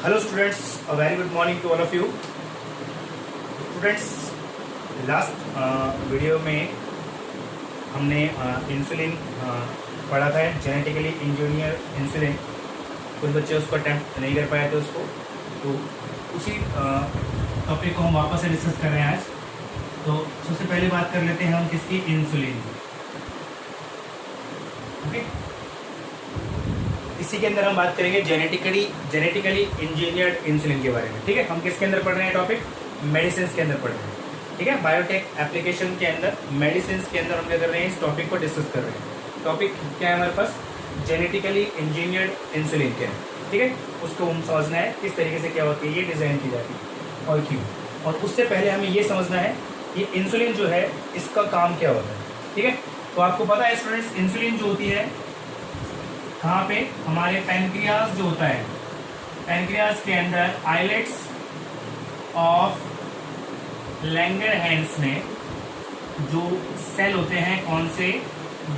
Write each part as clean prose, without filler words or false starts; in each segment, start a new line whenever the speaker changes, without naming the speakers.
Hello students, a very good morning to all of you students. Last video में हमने insulin पढ़ा था, genetically engineer insulin. कुछ बच्चे उसको अटैम्प्ट नहीं कर पाए थे उसको, तो उसी टॉपिक को हम वापस से डिस्कस कर रहे हैं आज। तो सबसे पहले बात कर लेते हैं हम किसकी, इंसुलिन। ओके, इसी के अंदर हम बात करेंगे जेनेटिकली इंजीनियर्ड इंसुलिन के बारे में। ठीक है, हम किसके अंदर पढ़ रहे हैं टॉपिक, मेडिसिन के अंदर पढ़ रहे हैं। ठीक है, बायोटेक एप्लीकेशन के अंदर मेडिसिन के अंदर हम क्या कर रहे हैं, इस टॉपिक को डिस्कस कर रहे हैं। टॉपिक क्या है हमारे पास, जेनेटिकली इंजीनियर्ड इंसुलिन क्या है। ठीक है, उसको हम समझना है किस तरीके से क्या होती है, ये डिजाइन की जाती है और क्यों। और उससे पहले हमें ये समझना है ये इंसुलिन जो है इसका काम क्या होता है। ठीक है, तो आपको पता है स्टूडेंट्स, इंसुलिन जो होती है कहाँ पे, हमारे पैनक्रियाज जो होता है, पैनक्रियाज के अंदर आइलेट्स ऑफ लैंगरहैंस में जो सेल होते हैं, कौन से,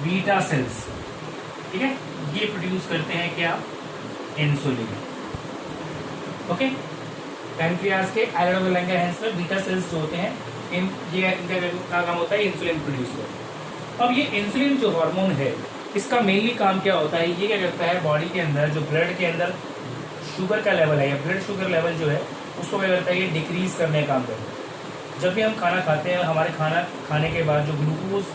बीटा सेल्स। ठीक है, ये प्रोड्यूस करते हैं क्या, इंसुलिन। ओके, पैनक्रियाज के आइलेट ऑफ लैंगरहैंस में बीटा सेल्स जो होते हैं, इनका काम होता है इंसुलिन प्रोड्यूस करना। अब ये इंसुलिन जो हार्मोन है, इसका मेनली काम क्या होता है, ये क्या करता है, बॉडी के अंदर जो ब्लड के अंदर शुगर का लेवल है या ब्लड शुगर लेवल जो है उसको क्या करता है, ये डिक्रीज करने का काम करता है। जब भी हम खाना खाते हैं, हमारे खाना खाने के बाद जो ग्लूकोज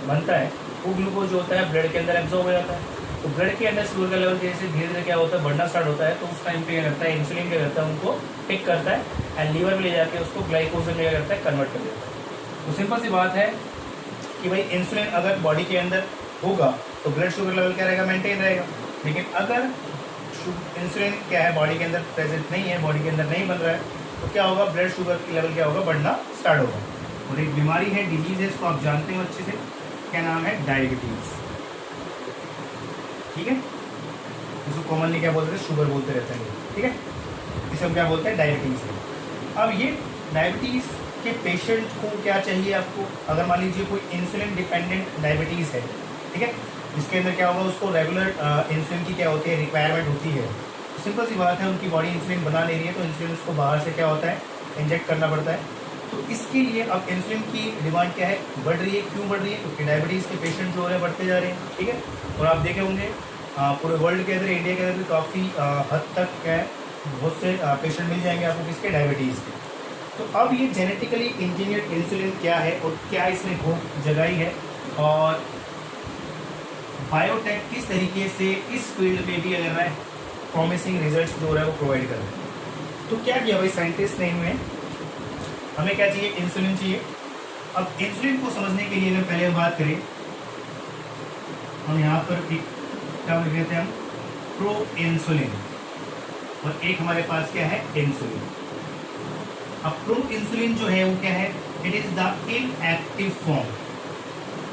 बनता है, वो ग्लूकोज जो होता है ब्लड के अंदर एब्जॉर्ब हो जाता है। तो ब्लड के अंदर शुगर का लेवल जैसे धीरे धीरे क्या होता है, बढ़ना स्टार्ट होता है। तो उस टाइम पे क्या करता है, इंसुलिन क्या करता है, उनको पिक करता है एंड लीवर में ले जाके उसको ग्लाइकोजन में क्या करता है, कन्वर्ट कर देता है। तो सिंपल सी बात है कि भाई इंसुलिन अगर बॉडी के अंदर होगा तो ब्लड शुगर लेवल क्या रहेगा, मेंटेन रहेगा। लेकिन अगर इंसुलिन क्या है बॉडी के अंदर प्रेजेंट नहीं है, बॉडी के अंदर नहीं बन रहा है, तो क्या होगा, ब्लड शुगर की लेवल क्या होगा, बढ़ना स्टार्ट होगा। और एक बीमारी है, डिजीज है, इसको आप जानते हो अच्छे से, क्या नाम है, डायबिटीज। ठीक है, इसको कॉमनली क्या बोलते हैं, शुगर बोलते रहते हैं। ठीक है, इसे हम क्या बोलते हैं, डायबिटीज है। अब ये डायबिटीज के पेशेंट को क्या चाहिए आपको, अगर मान लीजिए कोई इंसुलिन डिपेंडेंट डायबिटीज है, ठीक है, इसके अंदर क्या होगा, उसको रेगुलर इंसुलिन की क्या होती है, रिक्वायरमेंट होती है। तो सिंपल सी बात है, उनकी बॉडी इंसुलिन बना ले रही है, तो इंसुलिन उसको बाहर से क्या होता है, इंजेक्ट करना पड़ता है। तो इसके लिए अब इंसुलिन की डिमांड क्या है, बढ़ रही है। क्यों बढ़ रही है, क्योंकि डायबिटीज़ के पेशेंट जो है बढ़ते जा रहे हैं। ठीक है, और आप देखे होंगे पूरे वर्ल्ड के अंदर, इंडिया के अंदर भी काफ़ी हद तक क्या है, बहुत से पेशेंट मिल जाएंगे आपको किसके, डायबिटीज़ के। तो अब ये जेनेटिकली इंजीनियर्ड इंसुलिन क्या है और क्या इसने भूख जगाई है, और बायोटेक किस तरीके से इस फील्ड में भी अगर है प्रॉमिसिंग रिजल्ट्स जो है वो प्रोवाइड कर रहे हैं। तो क्या किया भाई साइंटिस्ट ने इनमें, हमें क्या चाहिए, इंसुलिन चाहिए। अब इंसुलिन को समझने के लिए अगर पहले हम बात करें, हम यहाँ पर एक क्या लिख देते हैं, हम प्रो इंसुलिन, और एक हमारे पास क्या है, इंसुलिन। अब प्रो इंसुलिन जो है वो क्या है, it is the inactive form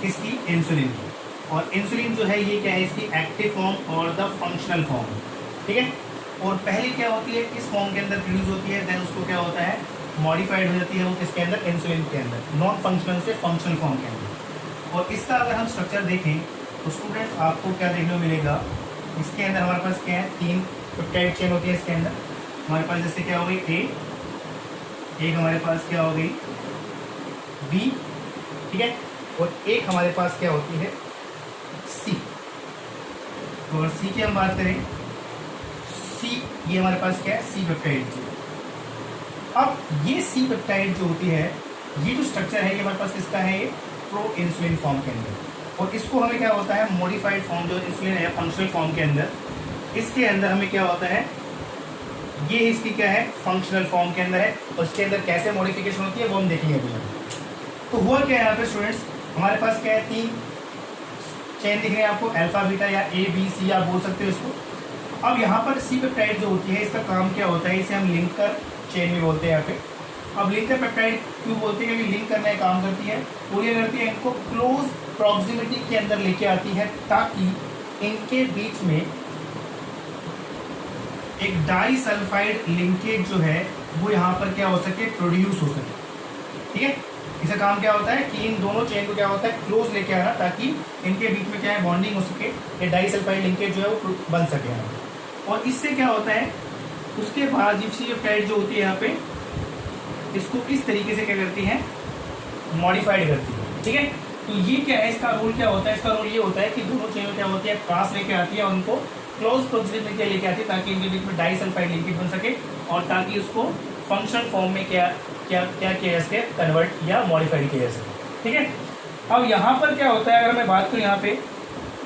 किसकी, इंसुलिन की। और इंसुलिन जो है ये क्या है, इसकी एक्टिव फॉर्म और द फंक्शनल फॉर्म। ठीक है, और पहले क्या होती है, किस फॉर्म के अंदर प्रोड्यूस होती है, देन उसको क्या होता है, मॉडिफाइड हो जाती है वो किसके अंदर, इंसुलिन के अंदर, नॉन फंक्शनल से फंक्शनल फॉर्म के अंदर। और इसका अगर हम स्ट्रक्चर देखें तो स्टूडेंट्स आपको क्या देखने को मिलेगा, इसके अंदर हमारे पास क्या है, 3 पेप्टाइड चेन होती है इसके अंदर। हमारे पास जैसे क्या हो गई, एक हमारे पास क्या हो गई, बी, ठीक है, और एक हमारे पास क्या होती है, सी। तो अगर सी की हम बात करें, सी ये हमारे पास क्या है, सी पेप्टाइड। अब ये सी पेप्टाइड जो होती है, ये जो स्ट्रक्चर है ये हमारे पास किसका है, ये प्रो इंसुलिन फॉर्म के अंदर। और इसको हमें क्या होता है, मॉडिफाइड फॉर्म जो इंसुलिन है फंक्शनल फॉर्म के अंदर, इसके अंदर हमें क्या होता है, ये इसकी क्या है, फंक्शनल फॉर्म के अंदर है। और इसके अंदर कैसे मॉडिफिकेशन होती है वो हम देखेंगे अभी। तो हुआ क्या है यहाँ पे स्टूडेंट्स, हमारे पास क्या है, 3 चेन दिख रहे हैं आपको, अल्फा बीटा या ए बी सी आप बोल सकते हो इसको। अब यहाँ पर सी पेप्टाइड जो होती है, इसका काम क्या होता है, इसे हम लिंकर चेन भी बोलते हैं यहाँ पे। अब लिंकर पेप्टाइड क्यों बोलते हैं, क्योंकि लिंक करने का काम करती है, वो ये करती है, इनको क्लोज प्रॉक्सिमिटी के अंदर लेके आती है, ताकि इनके बीच में एक डाइसल्फाइड लिंकेज जो है वो यहाँ पर क्या हो सके, प्रोड्यूस हो सके। ठीक है, इसका काम क्या होता है कि इन दोनों चेन को क्या होता है, क्लोज लेके आना, ताकि इनके बीच में क्या है, बॉन्डिंग हो सके, ये डाइसल्फाइड लिंकेज जो है वो बन सके। और इससे क्या होता है उसके बाद जिप्सी पेप्टाइड जो होती है यहाँ पे इसको इस तरीके से क्या करती है, मॉडिफाइड करती है। ठीक है, तो ये क्या है, इसका रोल क्या होता है, इसका रोल ये होता है कि दोनों चेन क्या होती है, क्रॉस लेके आती है और उनको क्लोज प्रोक्सिमिटी में क्या लेके आती है, ताकि इनके बीच में डाइसल्फाइड लिंकेज बन सके और ताकि उसको फंक्शनल फॉर्म में क्या क्या क्या किया जा सके, कन्वर्ट या मॉडिफाइड किया जा सके। ठीक है, अब यहाँ पर क्या होता है, अगर मैं बात करूँ यहाँ पे,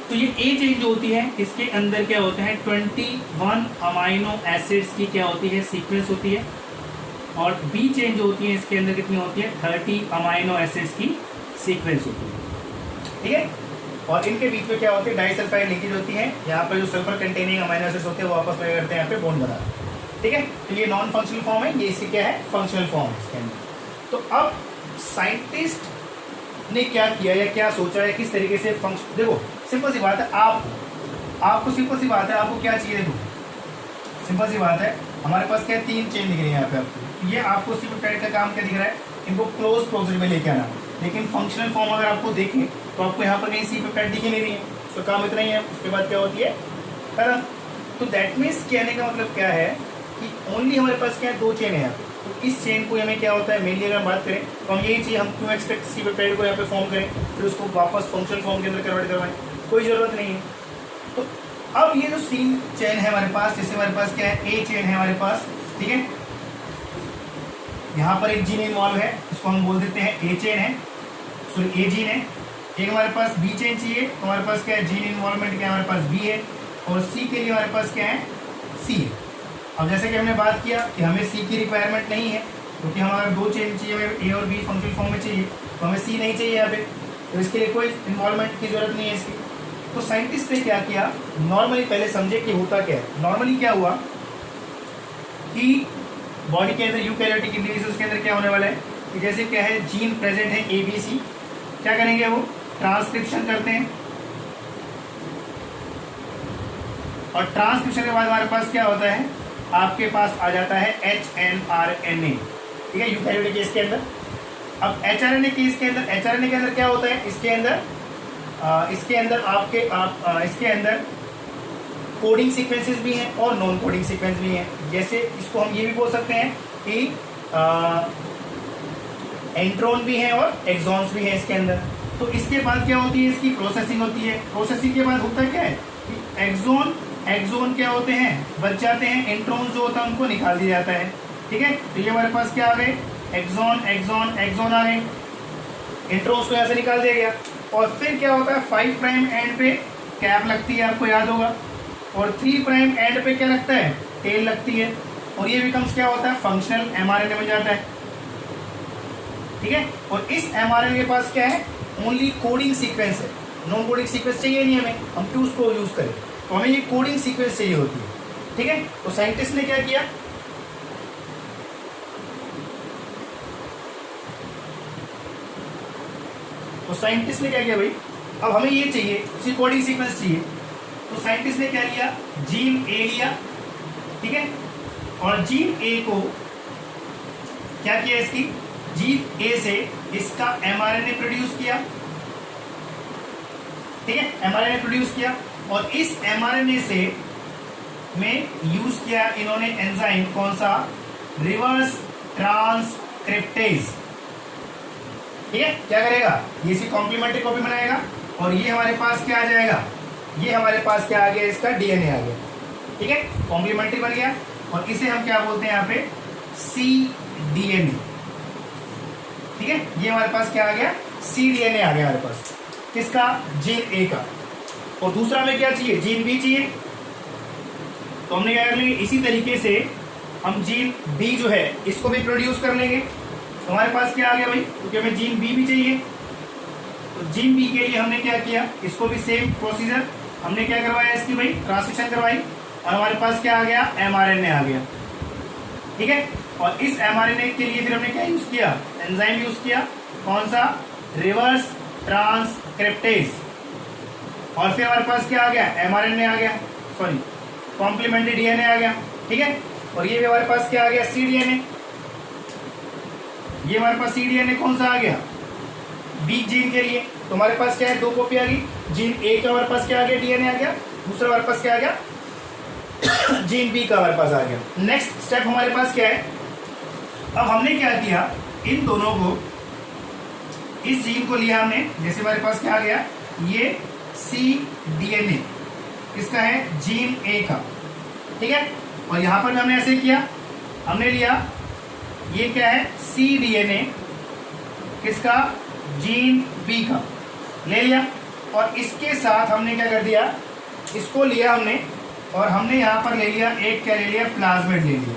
तो ये ए चेन जो होती है इसके अंदर क्या होते हैं 21 अमाइनो एसिड्स की क्या होती है, सीक्वेंस होती है, और बी चेन जो होती है इसके अंदर कितनी होती है 30 अमाइनो एसिड्स की सीक्वेंस होती है। ठीक है, और इनके बीच में क्या होती है, डाइसल्फाइड लिंकेज होती है। यहाँ पर जो सल्फर कंटेनिंग अमाइनो एसिड्स होते हैं वो आपस में करते हैं यहाँ पे बॉन्ड बना। ठीक है, तो ये नॉन फंक्शनल फॉर्म है, ये इसकी क्या है, फंक्शनल फॉर्म है इसके अंदर। तो अब साइंटिस्ट ने क्या किया या क्या सोचा है, किस तरीके से फंक्शन, देखो सिंपल सी बात है, आपको सिंपल सी बात है, आपको क्या चाहिए, देखो सिंपल सी बात है, हमारे पास क्या है, 3 चेन दिख रही है यहाँ पे आपको, ये आपको सी पेप्टाइड का काम क्या दिख रहा है, इनको क्लोज प्रोक्सिमिटी में लेके आना। लेकिन फंक्शनल फॉर्म अगर आपको देखें तो आपको यहाँ पर कहीं सी पेप्टाइड दिख नहीं रही है, उसका काम इतना ही है। उसके बाद क्या होती है पैरा। तो दैट मीन्स कहने का मतलब क्या है कि ओनली हमारे पास क्या है, 2 चेन है यहाँ पे। तो इस चेन को हमें क्या होता है, मेनली अगर हम बात करें तो हम यही चीज़, हम क्यों एक्सपेक्ट सी पेप्टाइड को यहाँ पे फॉर्म करें, फिर उसको वापस फंक्शनल फॉर्म के अंदर कन्वर्ट करवाएं, कोई ज़रूरत नहीं है। तो अब ये जो सी चेन है हमारे पास, जैसे हमारे पास क्या है, ए चेन है हमारे पास। ठीक है, यहाँ पर एक जीन इन्वॉल्व है, इसको हम बोल देते हैं ए चेन है, सॉरी ए जीन है। एक हमारे पास बी चेन चाहिए, तो हमारे पास क्या है, जीन इन्वॉल्वमेंट क्या हमारे पास बी है, और सी के लिए हमारे पास क्या है, सी है। अब जैसे कि हमने बात किया कि हमें सी की रिक्वायरमेंट नहीं है, क्योंकि हमारा 2 चेन चाहिए, हमें ए और बी फंक्शनल फॉर्म में चाहिए, तो हमें सी नहीं चाहिए यहाँ पे, तो इसके लिए कोई इन्वॉल्वमेंट की जरूरत नहीं है इसकी। तो साइंटिस्ट ने क्या किया, नॉर्मली पहले समझे कि होता क्या है। नॉर्मली क्या हुआ कि बॉडी के अंदर यूकैरियोटिक इंडिविजुअल्स के अंदर क्या होने वाला है कि जैसे क्या है, जीन प्रेजेंट है ए बी सी, क्या करेंगे, वो ट्रांसक्रिप्शन करते हैं, और ट्रांसक्रिप्शन के बाद हमारे पास क्या होता है, आपके पास आ जाता है HNRNA। ठीक है, यूकैरियोटिक केस के अंदर। अब HRNA केस के अंदर, HRNA के अंदर क्या होता है, इसके अंदर इसके अंदर कोडिंग सीक्वेंसेस भी हैं और नॉन कोडिंग सीक्वेंस भी हैं। जैसे इसको हम ये भी बोल सकते हैं कि एंट्रॉन भी हैं और एक्सॉन्स भी हैं इसके अंदर। तो इसके बाद क्या होती है, इसकी प्रोसेसिंग होती है। प्रोसेसिंग के बाद होता क्या है कि एक्सॉन क्या होते हैं, बच जाते हैं, एंट्रॉन जो होता है उनको निकाल दिया जाता है। ठीक है, तो ये हमारे पास क्या आ गए, एक्सॉन आ गए, इंट्रोन्स को यहाँ से निकाल दिया गया। और फिर क्या होता है, 5 प्राइम एंड पे कैप लगती है, आपको याद होगा, और 3 प्राइम एंड पे क्या लगता है, टेल लगती है, और ये बिकम्स क्या होता है, फंक्शनल एमआरएनए बन जाता है। ठीक है, और इस एमआरएनए के पास क्या है, ओनली कोडिंग सीक्वेंस है, नॉन कोडिंग सीक्वेंस चाहिए नहीं हमें, हम क्यों उसको यूज करें, तो हमें ये कोडिंग सीक्वेंस चाहिए होती है। ठीक है, तो साइंटिस्ट ने क्या किया, तो साइंटिस्ट ने क्या किया भाई, अब हमें ये चाहिए, उसी कोडिंग सीक्वेंस चाहिए, तो साइंटिस्ट ने क्या लिया, जीन ए लिया। ठीक है, और जीन ए को क्या किया, इसकी जीन ए से इसका एमआरएनए प्रोड्यूस किया। ठीक है, एमआरएनए प्रोड्यूस किया, और इस एमआरएनए से में यूज किया इन्होंने एंजाइम, कौन सा, रिवर्स ट्रांसक्रिप्टेज। ठीक है, क्या करेगा, ये इसकी कॉम्प्लीमेंट्री कॉपी बनाएगा, और ये हमारे पास क्या आ जाएगा, ये हमारे पास क्या आ गया, इसका डीएनए आ गया। ठीक है, कॉम्प्लीमेंट्री बन गया, और इसे हम क्या बोलते हैं यहाँ पे, cDNA। ठीक है, ये हमारे पास क्या आ गया, cDNA आ गया हमारे पास, किसका, जीन ए का। और दूसरा हमें क्या चाहिए, जीन बी चाहिए, तो हमने क्या कर लेंगे, इसी तरीके से हम जीन बी जो है इसको भी प्रोड्यूस कर लेंगे। तो हमारे पास क्या आ गया भाई, क्योंकि हमें जीन बी भी चाहिए, तो जीन बी के लिए हमने क्या किया, इसको भी सेम प्रोसीजर, हमने क्या करवाया, इसकी भाई ट्रांसक्रिप्शन करवाई, और हमारे पास क्या आ गया, एमआरएनए आ गया। ठीक है, और इस एमआरएनए के लिए फिर हमने क्या यूज किया, एंजाइम यूज किया, कौन सा, रिवर्स ट्रांसक्रिप्टेज, और फिर हमारे पास क्या आ गया, एमआरएनए आ गया, सॉरी कॉम्प्लीमेंट्री डीएनए आ गया। ठीक है, और ये भी हमारे पास क्या आ गया, cDNA। ये हमारे पास cDNA कौन सा आ गया, बी जीन के लिए, तो हमारे पास क्या है, 2 कॉपी आ गई, जीन ए का हमारे पास क्या आ गया, डीएनए आ गया, दूसरा हमारे पास क्या आ गया, जीन बी का हमारे पास आ गया। नेक्स्ट स्टेप हमारे पास क्या है, अब हमने क्या किया, इन दोनों को, इस जीन को लिया हमने, जैसे हमारे पास क्या आ गया, ये सी डीएनए किसका है, जीन ए का, ठीक है। और यहां पर भी हमने ऐसे किया, हमने लिया ये क्या है, सी डीएनए किसका, जीन बी का ले लिया, और इसके साथ हमने क्या कर दिया, इसको लिया हमने, और हमने यहां पर ले लिया एक, क्या ले लिया, प्लाज्मिड ले लिया,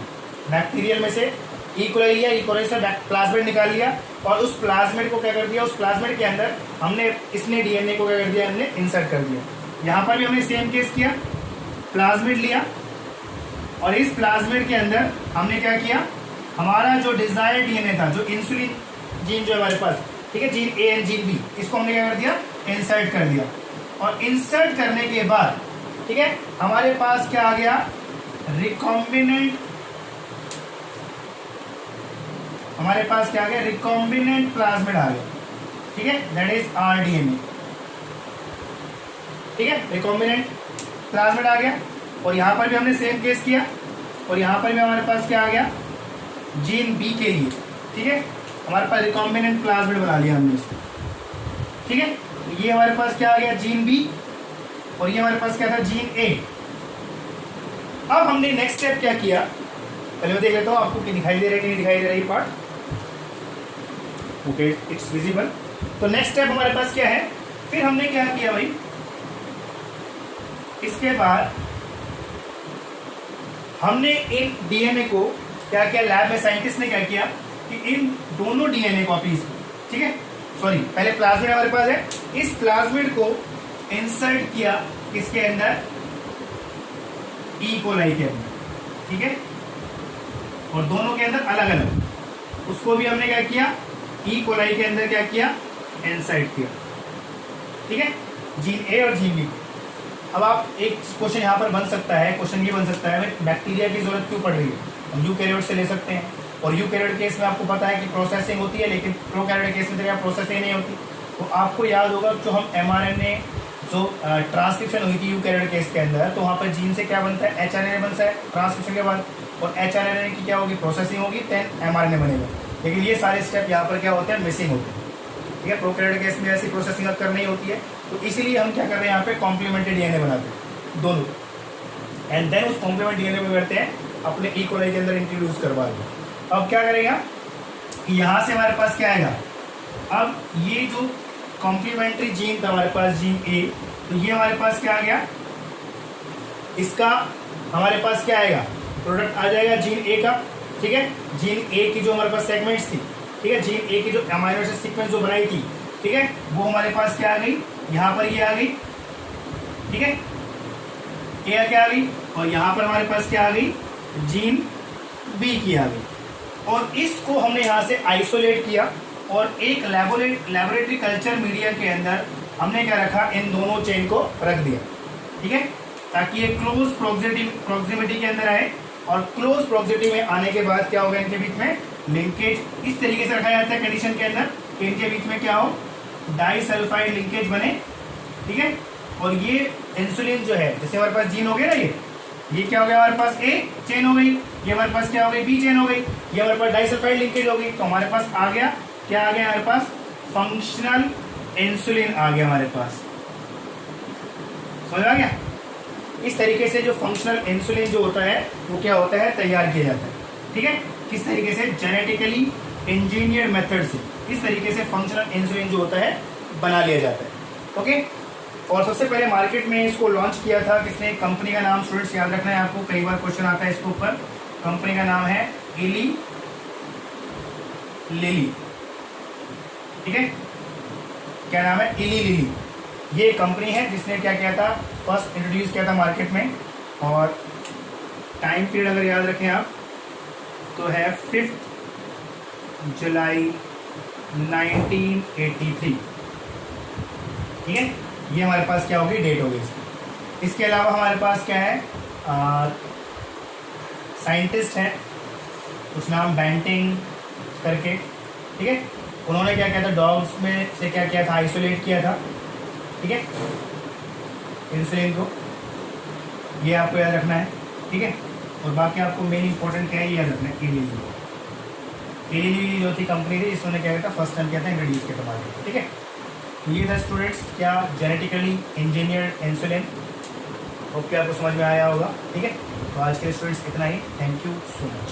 बैक्टीरियल में से ई कोलाई लिया, ई कोलाई से प्लाज्मिड निकाल लिया, और उस प्लाज्मिड को क्या कर दिया, उस प्लाज्मिड के अंदर हमने, इसने डीएनए को क्या कर दिया, हमने इंसर्ट कर दिया। यहाँ पर भी हमने सेम केस किया, प्लाज्मिड लिया, और इस प्लाज्मिड के अंदर हमने क्या किया, हमारा जो डिजायर्ड डीएनए था, जो इंसुलिन जीन जो हमारे पास, ठीक है, gene A and gene B, इसको हमने क्या कर दिया, इंसर्ट कर दिया। और इंसर्ट करने के बाद, ठीक है, हमारे पास क्या आ गया, रिकॉम्बिनेंट, हमारे पास क्या आ गया, रिकॉम्बिनेंट प्लाज्मिड आ गया, ठीक है, दैट इज आरडीएनए, ठीक है, रिकॉम्बिनेंट प्लाज्मिड आ गया। और यहां पर भी हमने सेम केस किया, और यहां पर भी हमारे पास क्या आ गया, जीन बी के लिए, ठीक है, हमारे पास रिकॉम्बिनेंट प्लाज्मिड बना लिया हमने इसको, ठीक है। ये हमारे पास क्या आ गया, जीन बी, और ये हमारे पास क्या था, जीन ए। अब हमने नेक्स्ट स्टेप क्या किया, पहले मैं देख लेता हूं आपको कि दिखाई दे रहा है कि नहीं दिखाई दे रहा है पार्ट, ओके, इट्स विजिबल। तो नेक्स्ट स्टेप हमारे पास क्या है, फिर हमने क्या किया भाई, इसके बाद हमने इन डीएनए को क्या किया, लैब में साइंटिस्ट ने क्या किया कि इन दोनों डीएनए कॉपीज को, ठीक है, सॉरी, पहले प्लाज्मिड हमारे पास है, इस प्लाज्मिड को इंसर्ट किया किसके अंदर, ई कोलाई के अंदर, ठीक है, और दोनों के अंदर अलग अलग, उसको भी हमने क्या किया, ई कोलाई के अंदर क्या किया, इंसर्ट किया, ठीक है, जीन ए और जीन बी। अब आप एक क्वेश्चन यहाँ पर बन सकता है, क्वेश्चन ये बन सकता है, बैक्टीरिया की जरूरत क्यों पड़ रही है, हम यूकैरियोट से ले सकते हैं, और यूकैरियोट केस में आपको पता है कि प्रोसेसिंग होती है, लेकिन प्रोकैरियोट केस में प्रोसेसिंग नहीं होती। तो आपको याद होगा जो हम एमआरएनए जो ट्रांसक्रिप्शन हुई थी यूकैरियोट केस के अंदर, तो वहाँ पर जीन से क्या बनता है, एचआरएनए बनता है ट्रांसक्रिप्शन के बाद, और एचआरएनए की क्या होगी, प्रोसेसिंग होगी, देन एमआरएनए बनेगा। लेकिन ये सारे स्टेप यहाँ पर क्या होते हैं, मिसिंग होते हैं, ठीक है। प्रोकैरियोट केस में ऐसी प्रोसेसिंग अब करनी होती है, तो इसीलिए हम क्या कर रहे हैं, यहाँ पे कॉम्प्लीमेंट्री डीएनए बनाते हैं दोनों, एंड देन उस कॉम्प्लीमेंट डीएनए को करते हैं अपने ई कोलाई के अंदर इंट्रोड्यूस करवा दें। अब क्या करेगा कि यहाँ से हमारे पास क्या आएगा, अब ये जो कॉम्प्लीमेंट्री जीन था हमारे पास, जीन ए, तो ये हमारे पास क्या आ गया, इसका हमारे पास क्या आएगा, प्रोडक्ट आ जाएगा जीन ए का, ठीक है। जीन ए की जो हमारे पास सेगमेंट्स थी, ठीक है, जीन ए की जो अमाइनो एसिड सीक्वेंस जो बनाई थी, ठीक है, वो हमारे पास क्या आ गई, यहाँ पर ये आ गई, ठीक है, ए क्या आ गई, और यहाँ पर हमारे पास क्या आ गई, जीन बी की आ गई। और इसको हमने यहाँ से आइसोलेट किया, और एक लेबोरेटरी कल्चर मीडिया के अंदर हमने क्या रखा, इन दोनों चेन को रख दिया, ठीक है, ताकि ये क्लोज प्रोक्सिमिटी के अंदर आए, और क्लोज प्रोक्सिमिटी में आने के बाद क्या होगा, इनके बीच में लिंकेज इस तरीके से रखा जाता है कंडीशन के अंदर कि इनके बीच में क्या हो, डाइसल्फाइड लिंकेज बने, ठीक है। और ये इंसुलिन जो है, जैसे हमारे पास जीन हो गया ना, ये क्या हो गया, हमारे पास ए चेन हो गई, ये हमारे पास क्या हो गई, बी चेन हो गई, ये हमारे पास डाइसल्फाइड लिंकेज हो गई, तो हमारे पास आ गया, क्या आ गया, हमारे पास फंक्शनल इंसुलिन आ गया हमारे पास, समझ आ गया। इस तरीके से जो फंक्शनल इंसुलिन जो होता है वो क्या होता है, तैयार किया जाता है, ठीक है। किस तरीके से, जेनेटिकली इंजीनियर मेथड से इस तरीके से फंक्शनल इंसुलिन जो होता है बना लिया जाता है, ओके। और सबसे पहले मार्केट में इसको लॉन्च किया था किसने, कंपनी का नाम स्टूडेंट्स याद रखना है आपको, कई बार क्वेश्चन आता है इसके ऊपर, कंपनी का नाम है इली लिली, ठीक है, क्या नाम है, इली लिली। ये कंपनी है जिसने क्या किया था, फर्स्ट इंट्रोड्यूस किया था मार्केट में, और टाइम पीरियड अगर याद रखें आप तो है 5 जुलाई 1983, ठीक है। ये हमारे पास क्या होगी, डेट होगी इसकी। इसके अलावा हमारे पास क्या है, साइंटिस्ट हैं, कुछ नाम बैंटिंग करके, ठीक है, उन्होंने क्या किया था, डॉग्स में से क्या किया था, आइसोलेट किया था, ठीक है, इंसुलिन को, ये आपको याद रखना है। ठीक है। और बाकी आपको मेन इंपॉर्टेंट क्या है याद रखना है, एलिली जो थी कंपनी थी, इसने क्या किया था, फर्स्ट टाइम किया था इंट्रोड्यूस किया था मार्केट, ठीक है। तो ये था स्टूडेंट्स क्या जेनेटिकली इंजीनियर्ड इंसुलिन। ओके, आपको समझ में आया होगा, ठीक है। तो आज के स्टूडेंट्स इतना ही, थैंक यू सो मच।